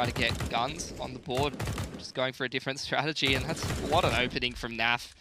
try to get guns on the board, just going for a different strategy, and that's what an opening from NAF.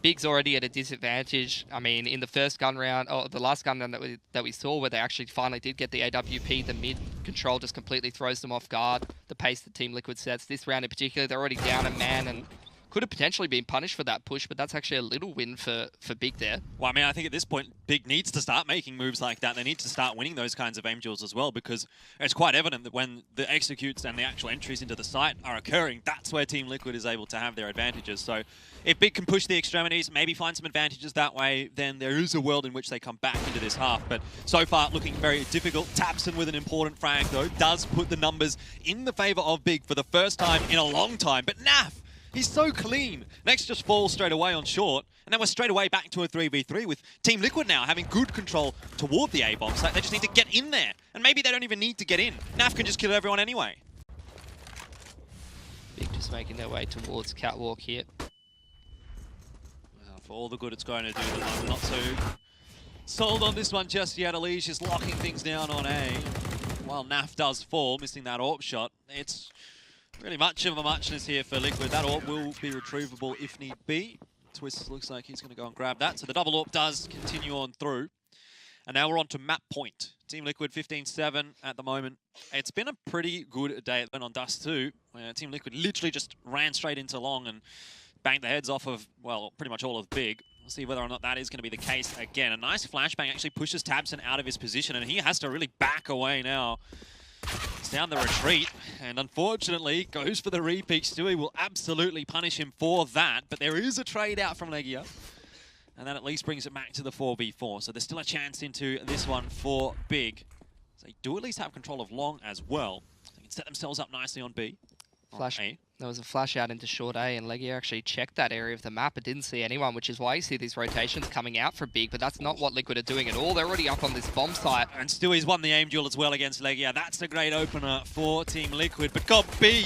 Big's already at a disadvantage. I mean, in the first gun round, or the last gun round that we saw, where they actually finally did get the AWP, the mid control just completely throws them off guard. The pace that Team Liquid sets. This round in particular, they're already down a man and could have potentially been punished for that push, but that's actually a little win for Big there. Well, I mean, I think at this point, Big needs to start making moves like that. They need to start winning those kinds of aim duels as well, because it's quite evident that when the executes and the actual entries into the site are occurring, that's where Team Liquid is able to have their advantages. So if Big can push the extremities, maybe find some advantages that way, then there is a world in which they come back into this half. But so far, looking very difficult. tabseN with an important frag, though, does put the numbers in the favor of Big for the first time in a long time. But NAF, he's so clean. Next just falls straight away on short. And then we're straight away back to a 3v3 with Team Liquid now having good control toward the A-bomb site. They just need to get in there. And maybe they don't even need to get in. NAF can just kill everyone anyway. Big just making their way towards Catwalk here. Well, for all the good it's going to do, I'm not so sold on this one just yet. EliGE is locking things down on A. While NAF does fall, missing that AWP shot. It's really much of a muchness here for Liquid. That AWP will be retrievable if need be. Twistzz looks like he's going to go and grab that. So the double AWP does continue on through. And now we're on to map point. Team Liquid 15-7 at the moment. It's been a pretty good day on tabseN, where Team Liquid literally just ran straight into long and banged the heads off of, well, pretty much all of Big. We'll see whether or not that is going to be the case again. A nice flashbang actually pushes tabseN out of his position, and he has to really back away now. It's down the retreat, and unfortunately goes for the repeat. Stewie will absolutely punish him for that, but there is a trade out from EliGE, and that at least brings it back to the 4v4. So there's still a chance into this one for Big. So they do at least have control of long as well. They can set themselves up nicely on B. Flash. There was a flash out into short A, and EliGE actually checked that area of the map but didn't see anyone, which is why you see these rotations coming out for Big, but that's not what Liquid are doing at all. They're already up on this bomb site. And Stewie's won the aim duel as well against EliGE. That's a great opener for Team Liquid, but God B,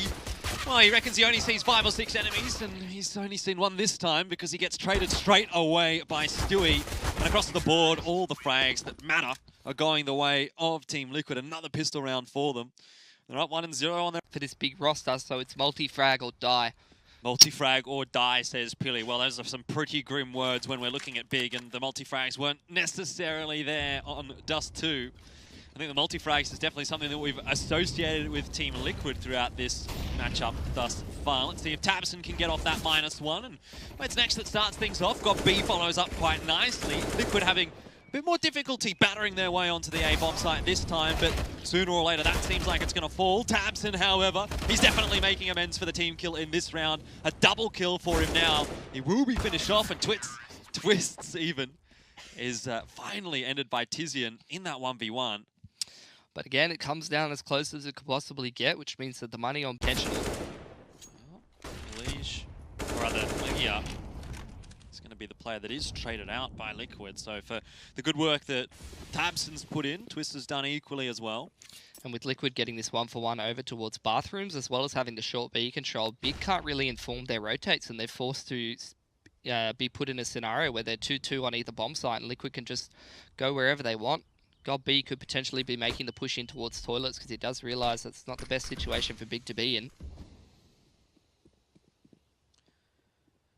well, he reckons he only sees 5 or 6 enemies, and he's only seen one this time because he gets traded straight away by Stewie. And across the board, all the frags that matter are going the way of Team Liquid. Another pistol round for them. They're up 1-0 on their... For this Big roster, so it's multi-frag or die. Multi-frag or die, says Pilly. Well, those are some pretty grim words when we're looking at Big, and the multi-frags weren't necessarily there on tabseN. I think the multi-frags is definitely something that we've associated with Team Liquid throughout this matchup thus far. Let's see if tabseN can get off that -1, and it's next that starts things off. God B follows up quite nicely. Liquid having a bit more difficulty battering their way onto the A-bomb site this time, but sooner or later that seems like it's going to fall. tabseN, however, he's definitely making amends for the team kill in this round. A double kill for him now. He will be finished off, and Twistzz even is finally ended by ttseN in that 1v1. But again, it comes down as close as it could possibly get, which means that the money on potential. EliGE, or rather, EliGE, is going to be the player that is traded out by Liquid. So for the good work that tabseN's put in, Twistzz has done equally as well. And with Liquid getting this 1-for-1 over towards bathrooms, as well as having the short B control, Big can't really inform their rotates, and they're forced to be put in a scenario where they're 2-2 on either bomb site, and Liquid can just go wherever they want. God B could potentially be making the push in towards toilets because he does realise that's not the best situation for Big to be in.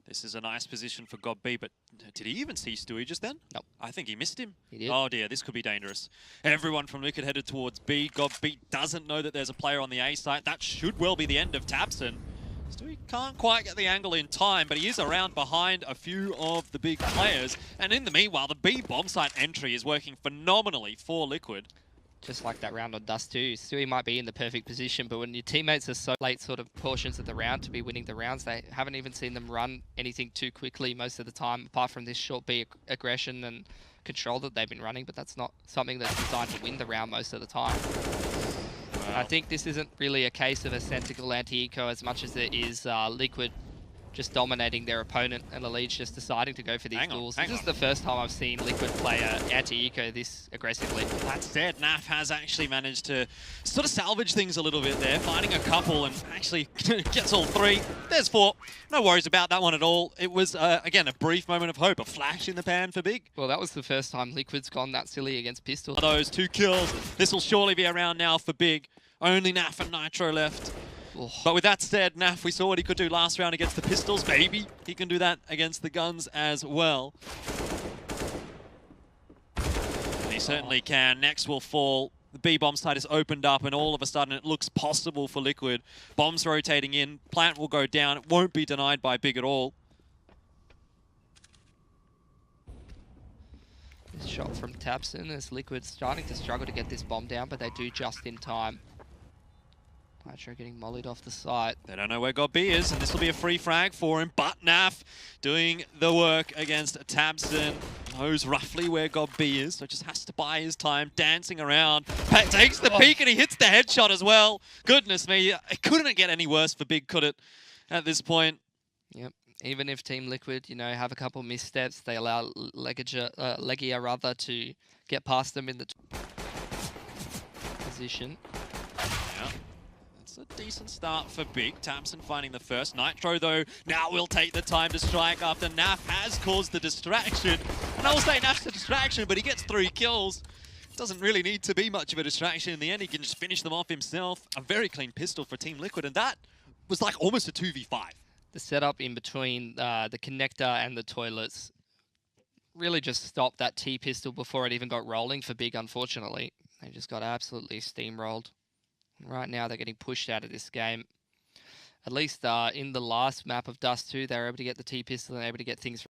This is a nice position for God B, but did he even see Stewie just then? Nope. I think he missed him. He did. Oh dear, this could be dangerous. Everyone from Liquid headed towards B. God B doesn't know that there's a player on the A site. That should well be the end of tabseN. Stewie can't quite get the angle in time, but he is around behind a few of the Big players. And in the meanwhile, the B bomb site entry is working phenomenally for Liquid. Just like that round on tabseN, Stewie might be in the perfect position, but when your teammates are so late sort of portions of the round to be winning the rounds, they haven't even seen them run anything too quickly most of the time, apart from this short B aggression and control that they've been running, but that's not something that's designed to win the round most of the time. Wow. I think this isn't really a case of a Sentical anti-eco as much as it is Liquid just dominating their opponent and EliGE just deciding to go for these duels. This is the first time I've seen Liquid play anti-eco this aggressively. That said, NAF has actually managed to sort of salvage things a little bit there, finding a couple and actually gets all 3. There's 4. No worries about that one at all. It was, again, a brief moment of hope, a flash in the pan for Big. Well, that was the first time Liquid's gone that silly against Pistol. Those 2 kills. This will surely be around now for Big. Only Naf and Nitro left. Oh. But with that said, Naf, we saw what he could do last round against the pistols. Maybe he can do that against the guns as well. And he certainly can. Next will fall. The B-bomb side is opened up, and all of a sudden it looks possible for Liquid. Bombs rotating in. Plant will go down. It won't be denied by Big at all. This shot from tabseN as Liquid starting to struggle to get this bomb down, but they do just in time. Nitro getting mollied off the site. They don't know where God B is, and this will be a free frag for him. But Naf doing the work against tabseN. Knows roughly where God B is, so just has to buy his time, dancing around. Pat takes the peek and he hits the headshot as well. Goodness me, it couldn't get any worse for Big, could it, at this point? Yep. Even if Team Liquid, you know, have a couple missteps, they allow EliGE rather to get past them in the position. Yeah. It's a decent start for Big. tabseN finding the first. Nitro, though, now will take the time to strike after Naf has caused the distraction. And I will say Naf's the distraction, but he gets 3 kills. Doesn't really need to be much of a distraction. In the end, he can just finish them off himself. A very clean pistol for Team Liquid, and that was like almost a 2v5. The setup in between the connector and the toilets really just stopped that T-pistol before it even got rolling for Big, unfortunately. They just got absolutely steamrolled. Right now, they're getting pushed out of this game. At least in the last map of Dust 2, they were able to get the T-pistol and able to get things